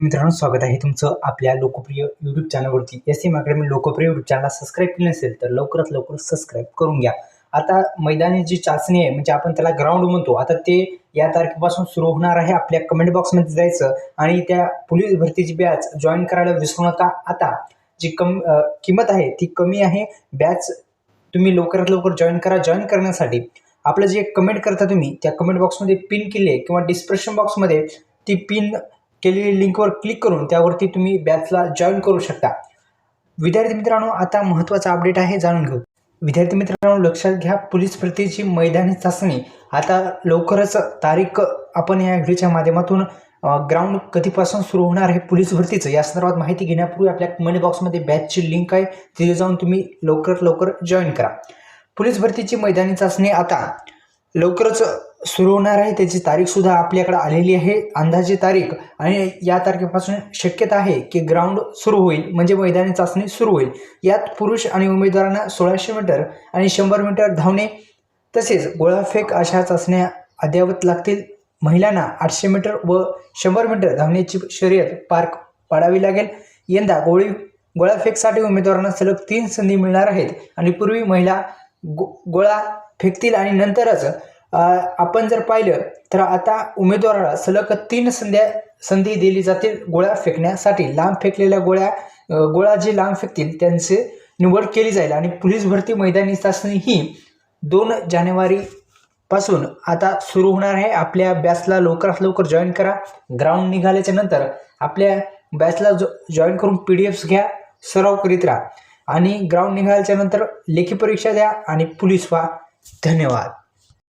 मित्रांनो, स्वागत आहे तुमचं आपल्या लोकप्रिय यूट्यूब चॅनलवरती. एस.एम. अकॅडमी लोकप्रिय यूट्यूब चॅनलला सबस्क्राईब केलं नसेल तर लवकरात लवकर सबस्क्राईब करून घ्या. आता मैदानी जी चाचणी आहे म्हणजे आपण त्याला ग्राउंड म्हणतो, आता ते या तारखेपासून सुरू होणार आहे. आपल्या कमेंट बॉक्समध्ये जायचं आणि त्या पोलीस भरतीची बॅच जॉईन करायला विसरू नका. आता जी किंमत आहे ती कमी आहे. बॅच तुम्ही लवकरात लवकर जॉईन करा. जॉईन करण्यासाठी आपलं जे कमेंट करता तुम्ही त्या कमेंट बॉक्समध्ये पिन केली आहे किंवा डिस्क्रिप्शन बॉक्समध्ये ती पिन केलेली लिंकवर क्लिक करून त्यावरती तुम्ही बॅचला जॉईन करू शकता. विद्यार्थी मित्रांनो, आता महत्त्वाचा अपडेट आहे, जाणून घेऊ. विद्यार्थी मित्रांनो, लक्षात घ्या, पोलीस भरतीची मैदानी चाचणी आता लवकरच तारीख आपण या व्हिडिओच्या माध्यमातून ग्राउंड कधीपासून सुरू होणार आहे पोलीस भरतीचं या संदर्भात माहिती घेण्यापूर्वी आपल्या कमेंट बॉक्समध्ये बॅचची लिंक आहे, तिथे जाऊन तुम्ही लवकरात लवकर जॉईन करा. पोलीस भरतीची मैदानी चाचणी आता लवकरच सुरू होणार आहे. त्याची तारीखसुद्धा आपल्याकडे आलेली आहे, अंदाजे तारीख, आणि या तारखेपासून शक्यता आहे की ग्राउंड सुरू होईल, म्हणजे मैदानी चाचणी सुरू होईल. यात पुरुष आणि उमेदवारांना 1600 मीटर आणि 100 मीटर धावणे तसेच गोळाफेक अशा चाचण्या अद्ययावत लागतील. महिलांना 800 मीटर व 100 मीटर धावण्याची शर्यत पार पाडावी लागेल. यंदा गोळाफेकसाठी उमेदवारांना सलग 3 संधी मिळणार आहेत आणि पूर्वी महिला गोळा फेकतील आणि नंतरच आपण जर पाहिलं तर आता उमेदवाराला सलग 3 संधी दिली जातील गोळा फेकण्यासाठी. लांब फेकलेल्या गोळा जे लांब फेकतील त्यांची निवड केली जाईल. आणि पोलीस भरती मैदानी चाचणी ही 2 जानेवारीपासून आता सुरू होणार आहे. आपल्या बॅचला लवकरात लवकर जॉईन करा. ग्राउंड निघाल्याच्या नंतर आपल्या बॅचला जॉईन करून PDFs घ्या, सराव करीत राहा आणि ग्राउंड निघाल्याच्या नंतर लेखी परीक्षा द्या आणि पोलीस व्हा. धन्यवाद.